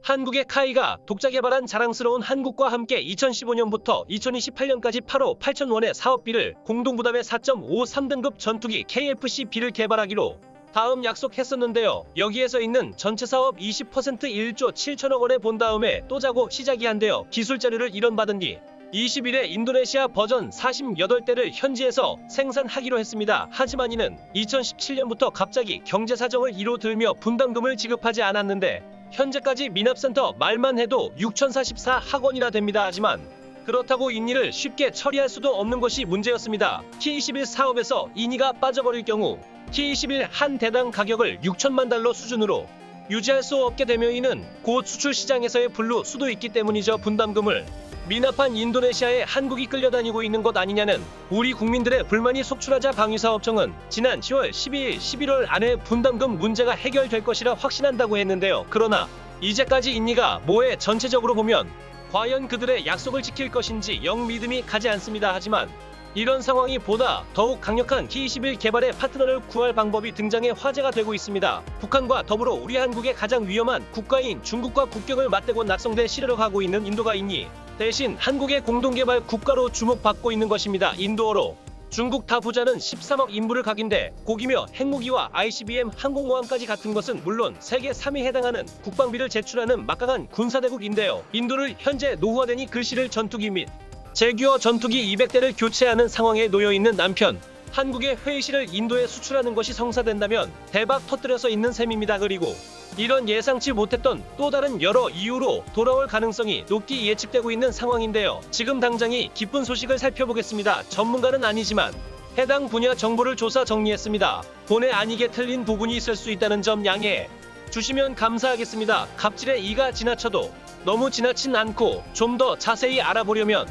한국의 카이가 독자 개발한 자랑스러운 한국과 함께 2015년부터 2028년까지 8억 8천 원의 사업비를 공동 부담의 4.53등급 전투기 KF-10B를 개발하기로 다음 약속했었는데요. 여기에서 있는 전체 사업 20% 1조 7천억 원에 본 다음에 또 자고 시작이 한대요. 기술 자료를 이론받은 뒤 20일에 인도네시아 버전 48대를 현지에서 생산하기로 했습니다. 하지만 이는 2017년부터 갑자기 경제 사정을 이로 들며 분담금을 지급하지 않았는데 현재까지 미납센터 말만 해도 6,044억 원이나 됩니다. 하지만 그렇다고 인니를 쉽게 처리할 수도 없는 것이 문제였습니다. K21 사업에서 인니가 빠져버릴 경우 K21 한 대당 가격을 6천만 달러 수준으로 유지할 수 없게 되면 이는 곧 수출 시장에서의 불루 수도 있기 때문이죠. 분담금을 미납한 인도네시아에 한국이 끌려다니고 있는 것 아니냐는 우리 국민들의 불만이 속출하자 방위사업청은 지난 10월 12일, 11월 안에 분담금 문제가 해결될 것이라 확신한다고 했는데요. 그러나 이제까지 인니가 뭐에 전체적으로 보면 과연 그들의 약속을 지킬 것인지 영 믿음이 가지 않습니다. 하지만 이런 상황이 보다 더욱 강력한 K21 개발의 파트너를 구할 방법이 등장해 화제가 되고 있습니다. 북한과 더불어 우리 한국의 가장 위험한 국가인 중국과 국경을 맞대고 낙성대 시려러 가고 있는 인도가 있니 대신 한국의 공동개발 국가로 주목받고 있는 것입니다. 인도어로 중국 다부자는 13억 인부를 각인데 고기며 핵무기와 ICBM 항공모함까지 같은 것은 물론 세계 3위에 해당하는 국방비를 제출하는 막강한 군사대국인데요. 인도를 현재 노후화되니 글씨를 전투기 및 제규어 전투기 200대를 교체하는 상황에 놓여있는 남편 한국의 회의실을 인도에 수출하는 것이 성사된다면 대박 터뜨려서 있는 셈입니다. 그리고 이런 예상치 못했던 또 다른 여러 이유로 돌아올 가능성이 높게 예측되고 있는 상황인데요. 지금 당장이 기쁜 소식을 살펴보겠습니다. 전문가는 아니지만 해당 분야 정보를 조사 정리했습니다. 본의 아니게 틀린 부분이 있을 수 있다는 점 양해해 주시면 감사하겠습니다. 갑질에 이가 지나쳐도 너무 지나친 않고 좀 더 자세히 알아보려면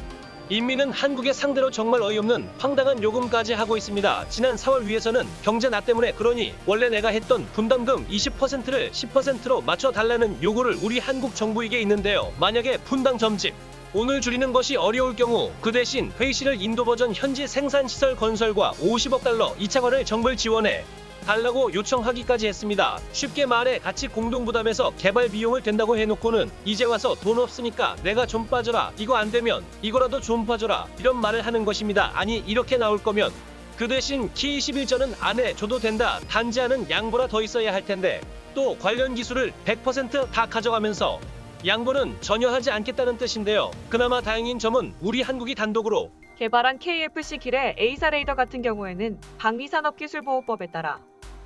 인민은 한국의 상대로 정말 어이없는 황당한 요금까지 하고 있습니다. 지난 4월 위에서는 경제 나 때문에 그러니 원래 내가 했던 분담금 20%를 10%로 맞춰달라는 요구를 우리 한국 정부에게 있는데요. 만약에 분당 점집 오늘 줄이는 것이 어려울 경우 그 대신 회의실을 인도 버전 현지 생산시설 건설과 50억 달러 2차관을 정부를 지원해 달라고 요청하기까지 했습니다. 쉽게 말해 같이 공동부담해서 개발 비용을 된다고 해놓고는 이제 와서 돈 없으니까 내가 좀 빠져라, 이거 안 되면 이거라도 좀 빠져라, 이런 말을 하는 것입니다. 아니 이렇게 나올 거면 그 대신 K21전은 안 해줘도 된다, 단지 하는 양보라 더 있어야 할 텐데 또 관련 기술을 100% 다 가져가면서 양보는 전혀 하지 않겠다는 뜻인데요. 그나마 다행인 점은 우리 한국이 단독으로 개발한 KF-10 A사 레이더 같은 경우에는 방위산업기술보호법에 따라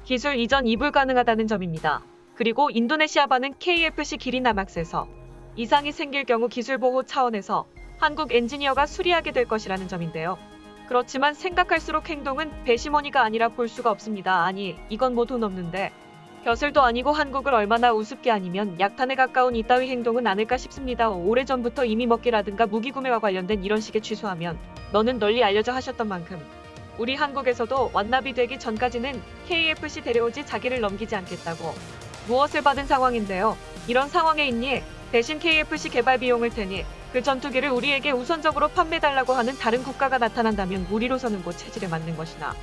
기술 이전 이불 가능하다는 점입니다. 그리고 인도네시아반은 KF-10 남학스에서 이상이 생길 경우 기술보호 차원에서 한국 엔지니어가 수리하게 될 것이라는 점인데요. 그렇지만 생각할수록 행동은 배심원이가 아니라 볼 수가 없습니다. 아니 이건 뭐 돈 없는데 벼슬도 아니고 한국을 얼마나 우습게 아니면 약탄에 가까운 이따위 행동은 아닐까 싶습니다. 오래전부터 이미 먹기라든가 무기 구매와 관련된 이런 식의 취소하면 너는 널리 알려져 하셨던 만큼 우리 한국에서도 완납이 되기 전까지는 KF-10 데려오지 자기를 넘기지 않겠다고 무엇을 받은 상황인데요. 이런 상황에 있니 대신 KF-10 개발 비용을 테니 그 전투기를 우리에게 우선적으로 판매달라고 하는 다른 국가가 나타난다면 우리로서는 곧 체질에 맞는 것이나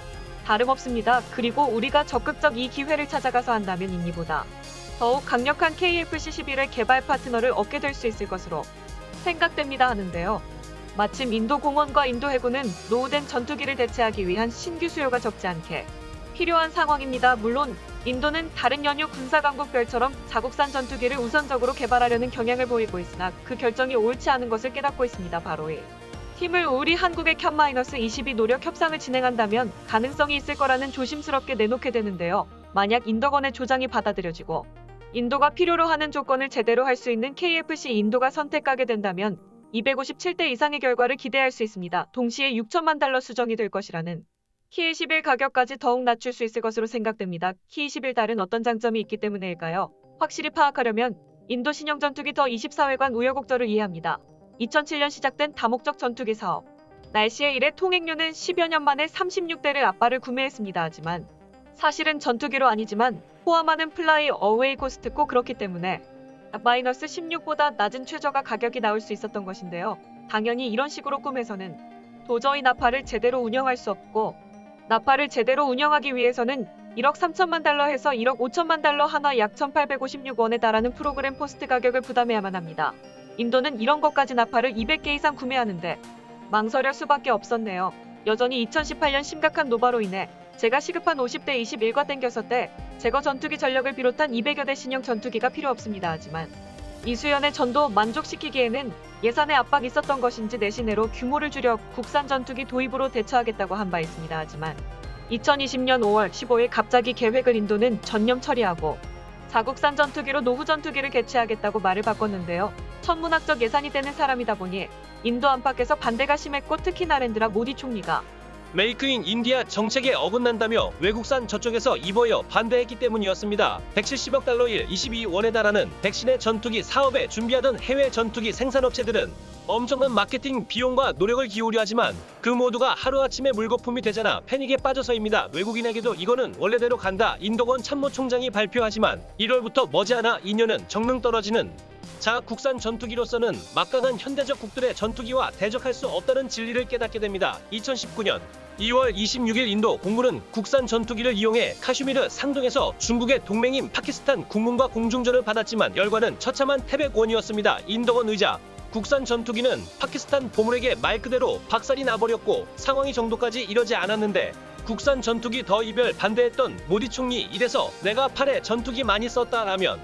다름없습니다. 그리고 우리가 적극적 이 기회를 찾아가서 한다면 인니보다 더욱 강력한 KF-11의 개발 파트너를 얻게 될 수 있을 것으로 생각됩니다 하는데요. 마침 인도 공원과 인도 해군은 노후된 전투기를 대체하기 위한 신규 수요가 적지 않게 필요한 상황입니다. 물론 인도는 다른 연유 군사강국별처럼 자국산 전투기를 우선적으로 개발하려는 경향을 보이고 있으나 그 결정이 옳지 않은 것을 깨닫고 있습니다. 바로 이 팀을 우리 한국의 캡-22 노력 협상을 진행한다면 가능성이 있을 거라는 조심스럽게 내놓게 되는데요. 만약 인도건의 조장이 받아들여지고 인도가 필요로 하는 조건을 제대로 할 수 있는 KF-10 인도가 선택하게 된다면 257대 이상의 결과를 기대할 수 있습니다. 동시에 6천만 달러 수정이 될 것이라는 K21 가격까지 더욱 낮출 수 있을 것으로 생각됩니다. K21 달은 어떤 장점이 있기 때문일까요? 확실히 파악하려면 인도 신형 전투기 더 24회관 우여곡절을 이해합니다. 2007년 시작된 다목적 전투기 사업. 날씨에 일해 통행료는 10여 년 만에 36대를 앞발을 구매했습니다. 하지만 사실은 전투기로 아니지만 포함하는 플라이 어웨이 코스트 꼭 그렇기 때문에 마이너스 16보다 낮은 최저가 가격이 나올 수 있었던 것인데요. 당연히 이런 식으로 꿈에서는 도저히 나파를 제대로 운영할 수 없고 나파를 제대로 운영하기 위해서는 1억 3천만 달러 해서 1억 5천만 달러 한화 약 1,856원에 달하는 프로그램 포스트 가격을 부담해야만 합니다. 인도는 이런 것까지 나팔을 200개 이상 구매하는데 망설일 수밖에 없었네요. 여전히 2018년 심각한 노바로 인해 제가 시급한 50대 21과 땡겼을 때 제거 전투기 전력을 비롯한 200여 대 신형 전투기가 필요 없습니다. 하지만 이수연의 전도 만족시키기에는 예산의 압박이 있었던 것인지 내신으로 규모를 줄여 국산 전투기 도입으로 대처하겠다고 한 바 있습니다. 하지만 2020년 5월 15일 갑자기 계획을 인도는 전념 처리하고 자국산 전투기로 노후 전투기를 개최하겠다고 말을 바꿨는데요. 천문학적 예산이 되는 사람이다 보니 인도 안팎에서 반대가 심했고 특히 나렌드라 모디 총리가 메이크 인 인디아 정책에 어긋난다며 외국산 저쪽에서 입어여 반대했기 때문이었습니다. 170억 달러일 22원에 달하는 백신의 전투기 사업에 준비하던 해외 전투기 생산업체들은 엄청난 마케팅 비용과 노력을 기울여 하지만 그 모두가 하루아침에 물거품이 되잖아 패닉에 빠져서입니다. 외국인에게도 이거는 원래대로 간다. 인도권 참모총장이 발표하지만 1월부터 머지않아 2년은 정능 떨어지는 국산 전투기로서는 막강한 현대적 국들의 전투기와 대적할 수 없다는 진리를 깨닫게 됩니다. 2019년 2월 26일 인도 공군은 국산 전투기를 이용해 카슈미르 상동에서 중국의 동맹인 파키스탄 국문과 공중전을 받았지만 결과는 처참한 태백원이었습니다. 인도권 의자 국산 전투기는 파키스탄 보물에게 말 그대로 박살이 나버렸고 상황이 정도까지 이러지 않았는데 국산 전투기 더 이별 반대했던 모디 총리 이래서 내가 팔에 전투기 많이 썼다라면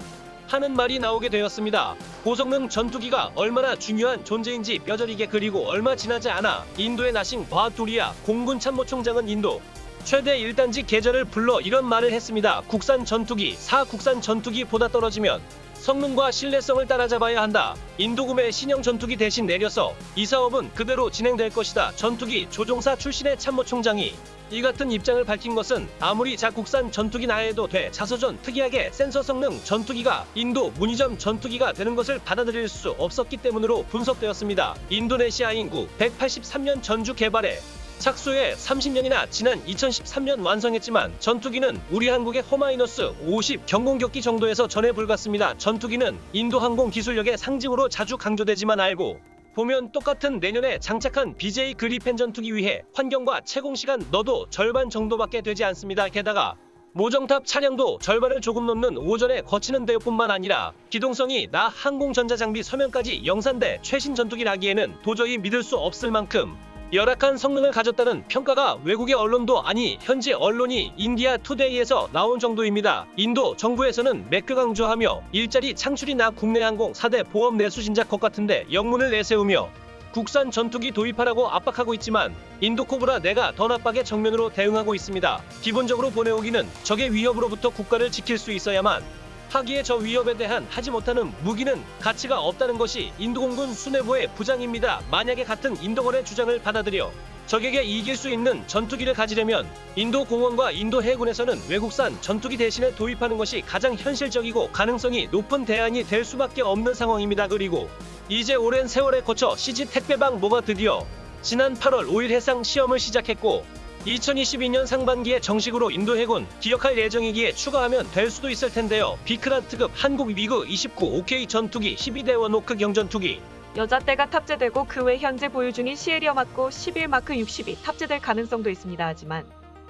하는 말이 나오게 되었습니다. 고성능 전투기가 얼마나 중요한 존재인지 뼈저리게 그리고 얼마 지나지 않아 인도의 나싱 바하두리아 공군 참모총장은 인도 최대 1단지 계절을 불러 이런 말을 했습니다. 국산 전투기, 국산 전투기보다 떨어지면 성능과 신뢰성을 따라잡아야 한다. 인도 구매 신형 전투기 대신 내려서 이 사업은 그대로 진행될 것이다. 전투기 조종사 출신의 참모총장이 이 같은 입장을 밝힌 것은 아무리 국산 전투기 나해도 돼 자서전 특이하게 센서 성능 전투기가 인도 문의점 전투기가 되는 것을 받아들일 수 없었기 때문으로 분석되었습니다. 인도네시아 인구 183년 전주 개발에 착수해 30년이나 지난 2013년 완성했지만 전투기는 우리 한국의 허마이너스 50 경공격기 정도에서 전에 불갔습니다. 전투기는 인도 항공 기술력의 상징으로 자주 강조되지만 알고 보면 똑같은 내년에 장착한 BJ 그리펜 전투기 위해 환경과 채공시간 넣어도 절반 정도밖에 되지 않습니다. 게다가 모정탑 차량도 절반을 조금 넘는 오전에 거치는 데뿐만 아니라 기동성이 항공전자 장비 서면까지 영산돼 최신 전투기라기에는 도저히 믿을 수 없을 만큼 열악한 성능을 가졌다는 평가가 외국의 언론도 아니 현지 언론이 인디아 투데이에서 나온 정도입니다. 인도 정부에서는 매크 강조하며 일자리 창출이나 국내 항공 4대 보험 내수 진작 것 같은데 영문을 내세우며 국산 전투기 도입하라고 압박하고 있지만 인도 코브라 내가 더 나빠게 정면으로 대응하고 있습니다. 기본적으로 보내오기는 적의 위협으로부터 국가를 지킬 수 있어야만 하기에 저 위협에 대한 하지 못하는 무기는 가치가 없다는 것이 인도공군 수뇌부의 부장입니다. 만약에 같은 인도권의 주장을 받아들여 적에게 이길 수 있는 전투기를 가지려면 인도 공원과 인도 해군에서는 외국산 전투기 대신에 도입하는 것이 가장 현실적이고 가능성이 높은 대안이 될 수밖에 없는 상황입니다. 그리고 이제 오랜 세월에 거쳐 CG 택배방 모가 드디어 지난 8월 5일 해상 시험을 시작했고 2022년 상반기에 정식으로 인도 해군 기역할 예정이기에 추가하면 될 수도 있을 텐데요. 비크란트급 한국 미그 29 OK 전투기 12대 원호크 경전투기 여자대가 탑재되고 그 외 현재 보유 중인 시에리어 맞고 11마크 60이 탑재될 가능성도 있습니다. 하지만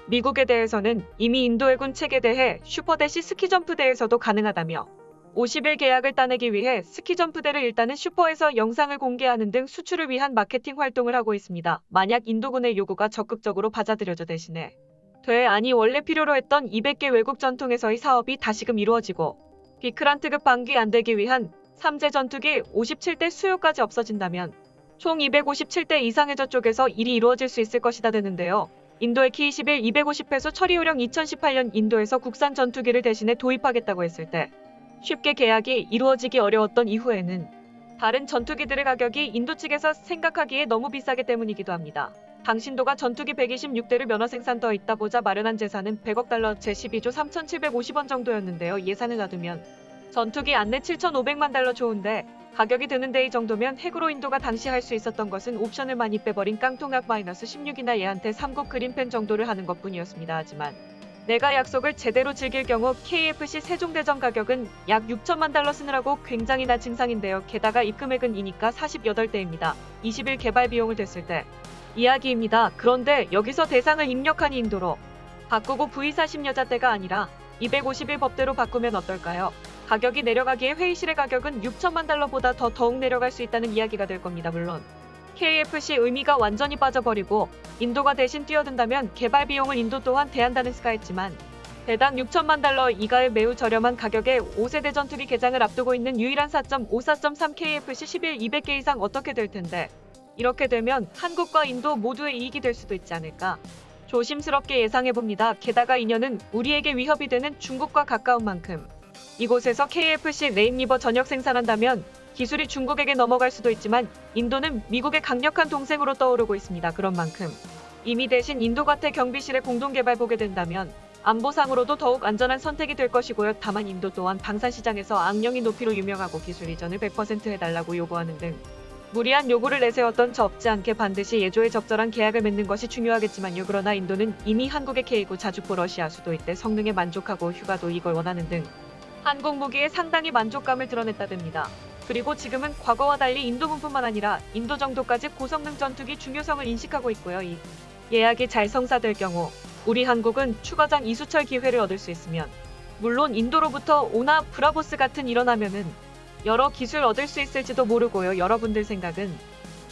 미국에 대해서는 이미 인도 해군 책에 대해 슈퍼대시 스키점프대에서도 가능하다며 50일 계약을 따내기 위해 스키점프대를 일단은 슈퍼에서 영상을 공개하는 등 수출을 위한 마케팅 활동을 하고 있습니다. 만약 인도군의 요구가 적극적으로 받아들여져 대신에 아니 원래 필요로 했던 200개 외국 전통에서의 사업이 다시금 이루어지고 비크란트급 방기 안 되기 위한 3제 전투기 57대 수요까지 없어진다면 총 257대 이상의 저쪽에서 일이 이루어질 수 있을 것이다 되는데요. 인도의 K21 250회소 처리 요령 2018년 인도에서 국산 전투기를 대신해 도입하겠다고 했을 때 쉽게 계약이 이루어지기 어려웠던 이후에는 다른 전투기들의 가격이 인도 측에서 생각하기에 너무 비싸기 때문이기도 합니다. 당신도가 전투기 126대를 면허 생산 더 있다 보자 마련한 재산은 100억 달러 제12조 3,750원 정도였는데요. 예산을 놔두면 전투기 안내 7,500만 달러 좋은데 가격이 드는데 이 정도면 핵으로 인도가 당시 할 수 있었던 것은 옵션을 많이 빼버린 깡통약 -16이나 얘한테 3국 그린펜 정도를 하는 것뿐이었습니다. 하지만 내가 약속을 제대로 즐길 경우 KFC 세종대전 가격은 약 6천만 달러 쓰느라고 굉장히 낮은 상인데요. 게다가 입금액은 이니까 48대입니다. 20일 개발 비용을 댔을 때 이야기입니다. 그런데 여기서 대상을 입력한 인도로 바꾸고 V40 여자대가 아니라 251 법대로 바꾸면 어떨까요? 가격이 내려가기에 회의실의 가격은 6천만 달러보다 더욱 내려갈 수 있다는 이야기가 될 겁니다. 물론 KFC 의미가 완전히 빠져버리고 인도가 대신 뛰어든다면 개발 비용을 인도 또한 대한다는 스카했지만 대당 6천만 달러 이하의 매우 저렴한 가격에 5세대 전투기 개장을 앞두고 있는 유일한 4.54.3 KFC 11 200개 이상 어떻게 될 텐데 이렇게 되면 한국과 인도 모두의 이익이 될 수도 있지 않을까 조심스럽게 예상해봅니다. 게다가 인연은 우리에게 위협이 되는 중국과 가까운 만큼 이곳에서 KFC 네임리버 전역 생산한다면 기술이 중국에게 넘어갈 수도 있지만 인도는 미국의 강력한 동생으로 떠오르고 있습니다. 그런 만큼 이미 대신 인도 같은 경비실의 공동개발 보게 된다면 안보상으로도 더욱 안전한 선택이 될 것이고요. 다만 인도 또한 방산시장에서 악령이 높이로 유명하고 기술 이전을 100% 해달라고 요구하는 등 무리한 요구를 내세웠던 적지 않게 반드시 예조에 적절한 계약을 맺는 것이 중요하겠지만요. 그러나 인도는 이미 한국의 K구 자주포 러시아 수도일 때 성능에 만족하고 휴가도 이걸 원하는 등 한국 무기에 상당히 만족감을 드러냈다듭니다. 그리고 지금은 과거와 달리 인도군뿐만 아니라 인도 정도까지 고성능 전투기 중요성을 인식하고 있고요. 이 예약이 잘 성사될 경우 우리 한국은 추가장 이수철 기회를 얻을 수 있으면 물론 인도로부터 오나 브라보스 같은 일어나면은 여러 기술 얻을 수 있을지도 모르고요. 여러분들 생각은?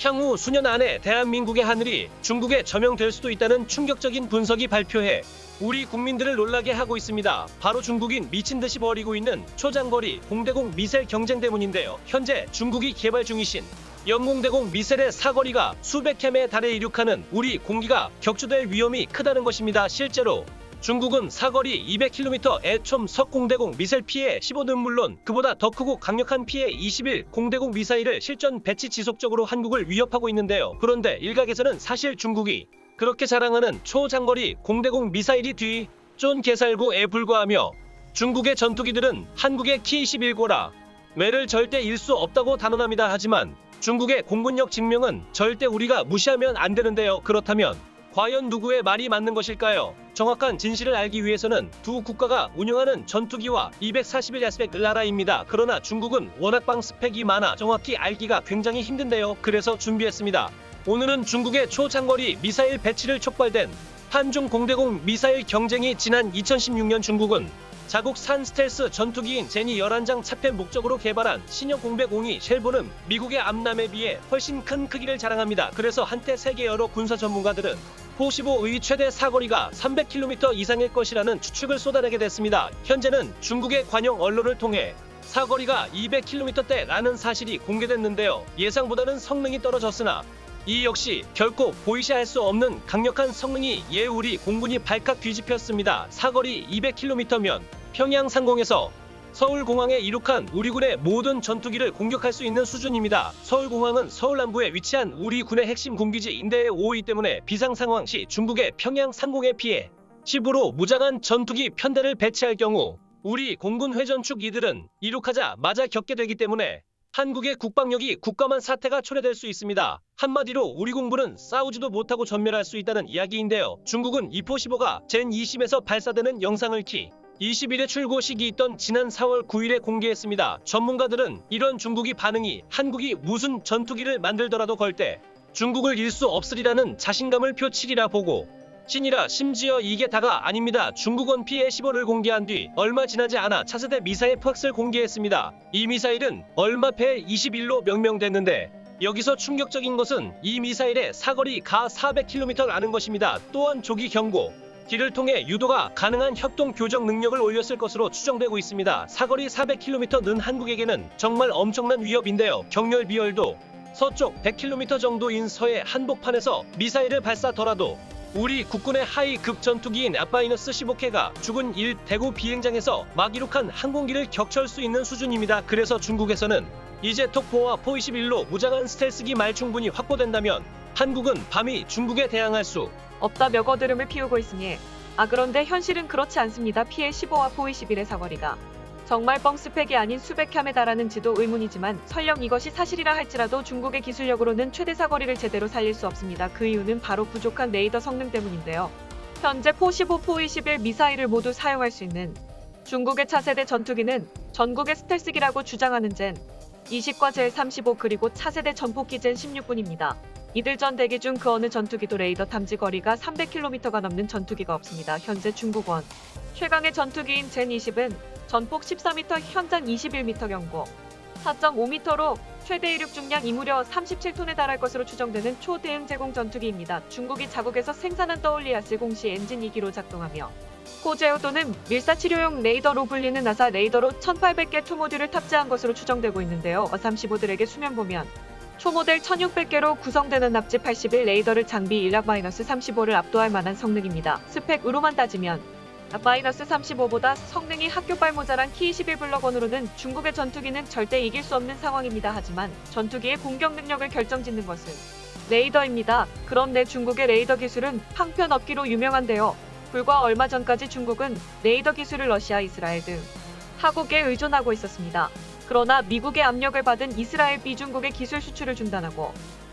향후 수년 안에 대한민국의 하늘이 중국에 점령될 수도 있다는 충격적인 분석이 발표해 우리 국민들을 놀라게 하고 있습니다. 바로 중국인 미친 듯이 벌이고 있는 초장거리 공대공 미사일 경쟁 때문인데요. 현재 중국이 개발 중이신 영공대공 미사일의 사거리가 수백 킬로에 달해 이륙하는 우리 공기가 격추될 위험이 크다는 것입니다. 실제로 중국은 사거리 200km의 총 석공대공 미사일 피해 15는 물론 그보다 더 크고 강력한 피해 21 공대공 미사일을 실전 배치 지속적으로 한국을 위협하고 있는데요. 그런데 일각에서는 사실 중국이 그렇게 자랑하는 초장거리 공대공 미사일이 뒤쫀 개살구에 불과하며 중국의 전투기들은 한국의 K-11고라 외를 절대 잃 수 없다고 단언합니다. 하지만 중국의 공군력 증명은 절대 우리가 무시하면 안 되는데요. 그렇다면 과연 누구의 말이 맞는 것일까요? 정확한 진실을 알기 위해서는 두 국가가 운영하는 전투기와 241 스펙 나라입니다. 그러나 중국은 워낙 빵 스펙이 많아 정확히 알기가 굉장히 힘든데요. 그래서 준비했습니다. 오늘은 중국의 초장거리 미사일 배치를 촉발된 한중 공대공 미사일 경쟁이 지난 2016년 중국은 자국 산 스텔스 전투기인 제니 11장 차폐 목적으로 개발한 신형 공백02 쉘보는 미국의 암람에 비해 훨씬 큰 크기를 자랑합니다. 그래서 한때 세계 여러 군사 전문가들은 포15의 최대 사거리가 300km 이상일 것이라는 추측을 쏟아내게 됐습니다. 현재는 중국의 관영 언론을 통해 사거리가 200km대라는 사실이 공개됐는데요. 예상보다는 성능이 떨어졌으나 이 역시 결코 보이시할 수 없는 강력한 성능이 우리 공군이 발칵 뒤집혔습니다. 사거리 200km면 평양 상공에서 서울공항에 이륙한 우리군의 모든 전투기를 공격할 수 있는 수준입니다. 서울공항은 서울 남부에 위치한 우리 군의 핵심 군기지인데 5위 때문에 비상상황 시 중국의 평양 상공에 피해 10으로 무장한 전투기 편대를 배치할 경우 우리 공군 회전축 이들은 이륙하자마자 겪게 되기 때문에 한국의 국방력이 국감한 사태가 초래될 수 있습니다. 한마디로 우리 공군은 싸우지도 못하고 전멸할 수 있다는 이야기인데요. 중국은 이 포15가 젠20에서 발사되는 영상을 Ki-21의 출고 시기 있던 지난 4월 9일에 공개했습니다. 전문가들은 이런 중국이 반응이 한국이 무슨 전투기를 만들더라도 걸 때 중국을 잃을 수 없으리라는 자신감을 표치리라 보고 신이라 심지어 이게 다가 아닙니다. 중국은 PA-15를 공개한 뒤 얼마 지나지 않아 차세대 미사일 팍스를 공개했습니다. 이 미사일은 얼마 PA-21로 명명됐는데 여기서 충격적인 것은 이 미사일의 사거리가 400km라는 것입니다. 또한 조기 경고 기를 통해 유도가 가능한 협동 교정 능력을 올렸을 것으로 추정되고 있습니다. 사거리 400km는 한국에게는 정말 엄청난 위협인데요. 경렬 비열도 서쪽 100km 정도인 서해 한복판에서 미사일을 발사더라도 우리 국군의 하이급 전투기인 F-15K가 죽은 일 대구 비행장에서 막 이륙한 항공기를 격추할 수 있는 수준입니다. 그래서 중국에서는 이제 톡4와 포21로 무장한 스텔스기 말 충분히 확보된다면 한국은 밤이 중국에 대항할 수 없다며 거드름을 피우고 있으니 그런데 현실은 그렇지 않습니다. PA-15와 포21의 사거리가 정말 뻥 스펙이 아닌 수백 캬에 달하는지도 의문이지만 설령 이것이 사실이라 할지라도 중국의 기술력으로는 최대 사거리를 제대로 살릴 수 없습니다. 그 이유는 바로 부족한 레이더 성능 때문인데요. 현재 포15, 포21 미사일을 모두 사용할 수 있는 중국의 차세대 전투기는 전국의 스텔스기라고 주장하는 젠20과 젤35 그리고 차세대 전폭기 젠16군입니다. 이들 전 대기 중 그 어느 전투기도 레이더 탐지 거리가 300km가 넘는 전투기가 없습니다. 현재 중국원 최강의 전투기인 젠20은 전폭 14m, 현장 21m 경고, 4.5m로 최대 이륙 중량이 무려 37톤에 달할 것으로 추정되는 초대응 제공 전투기입니다. 중국이 자국에서 생산한 더올리아스 공시 엔진 2기로 작동하며 코제오도는 밀사치료용 레이더로 불리는 나사 레이더로 1800개 초모듈을 탑재한 것으로 추정되고 있는데요. 어-35들에게 수면 보면 초모델 1600개로 구성되는 납치 81 레이더를 장비 일락-35를 압도할 만한 성능입니다. 스펙으로만 따지면 -35보다 성능이 학교발 모자란 Ki-21 블럭원으로는 중국의 전투기는 절대 이길 수 없는 상황입니다. 하지만 전투기의 공격 능력을 결정짓는 것은 레이더입니다. 그런데 중국의 레이더 기술은 방편 없기로 유명한데요. 불과 얼마 전까지 중국은 레이더 기술을 러시아, 이스라엘 등 타국에 의존하고 있었습니다. 그러나 미국의 압력을 받은 이스라엘, 비중국의 기술 수출을 중단하고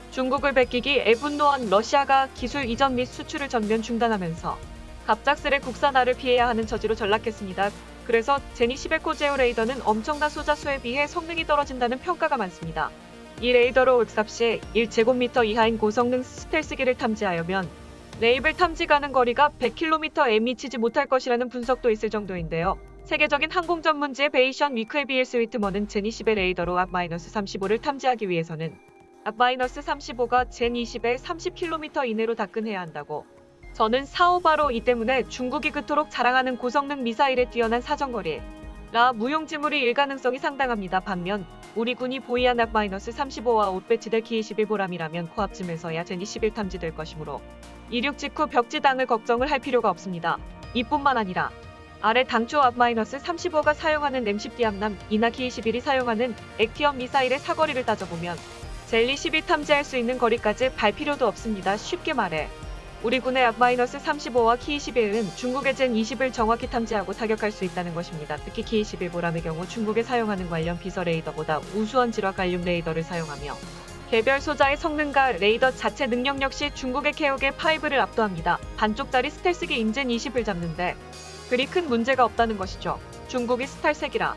중국을 베끼기 분노한 러시아가 기술 이전 및 수출을 전면 중단하면서 갑작스레 국산화를 피해야 하는 처지로 전락했습니다. 그래서 제니11 코제오 레이더는 엄청난 소자수에 비해 성능이 떨어진다는 평가가 많습니다. 이 레이더로 윽삽 시 1제곱미터 이하인 고성능 스텔스기를 탐지하려면 레이블 탐지 가능 거리가 100km에 미치지 못할 것이라는 분석도 있을 정도인데요. 세계적인 항공 전문지의 베이션 위크에 비해 스위트먼은 제니10의 레이더로 앞-35를 탐지하기 위해서는 앞-35가 제니20의 30km 이내로 접근해야 한다고. 저는 바로 이 때문에 중국이 그토록 자랑하는 고성능 미사일에 뛰어난 사정거리라 무용지물이 일 가능성이 상당합니다. 반면 우리 군이 보유한 앞-35와 옷배치될 Ki-21 보람이라면 코앞쯤에서야 제니11 탐지될 것이므로 이륙 직후 벽지당을 걱정을 할 필요가 없습니다. 이뿐만 아니라 아래 당초 앞-35가 사용하는 M10D 함남 이나 Ki-21이 사용하는 액티엄 미사일의 사거리를 따져보면 젤리-12 탐지할 수 있는 거리까지 갈 필요도 없습니다. 쉽게 말해 우리 군의 앞-35와 Ki-21은 중국의 젠20을 정확히 탐지하고 타격할 수 있다는 것입니다. 특히 Ki-21 보람의 경우 중국에 사용하는 관련 비서 레이더보다 우수한 질화 갈륨 레이더를 사용하며 개별 소자의 성능과 레이더 자체 능력 역시 중국의 케오게 5를 압도합니다. 반쪽짜리 스텔스기 인젠20을 잡는데 그리 큰 문제가 없다는 것이죠. 중국이 스탈색이라